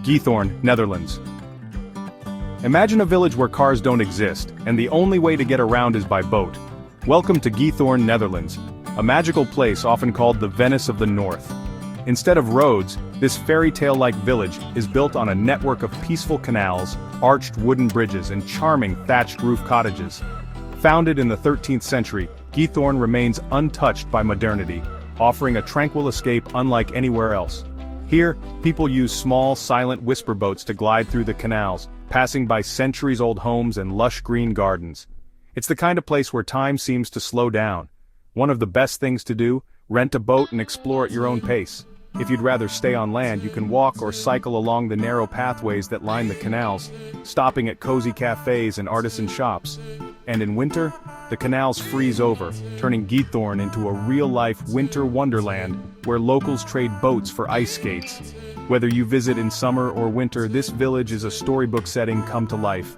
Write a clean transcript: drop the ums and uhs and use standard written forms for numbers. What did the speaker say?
Giethoorn, Netherlands. Imagine a village where cars don't exist, and the only way to get around is by boat. Welcome to Giethoorn, Netherlands, a magical place often called the Venice of the North. Instead of roads, this fairy tale-like village is built on a network of peaceful canals, arched wooden bridges and charming thatched roof cottages. Founded in the 13th century, Giethoorn remains untouched by modernity, offering a tranquil escape unlike anywhere else. Here, people use small, silent whisper boats to glide through the canals, passing by centuries-old homes and lush green gardens. It's the kind of place where time seems to slow down. One of the best things to do, rent a boat and explore at your own pace. If you'd rather stay on land, you can walk or cycle along the narrow pathways that line the canals, stopping at cozy cafes and artisan shops. And in winter, the canals freeze over, turning Giethoorn into a real-life winter wonderland where locals trade boats for ice skates. Whether you visit in summer or winter, this village is a storybook setting come to life.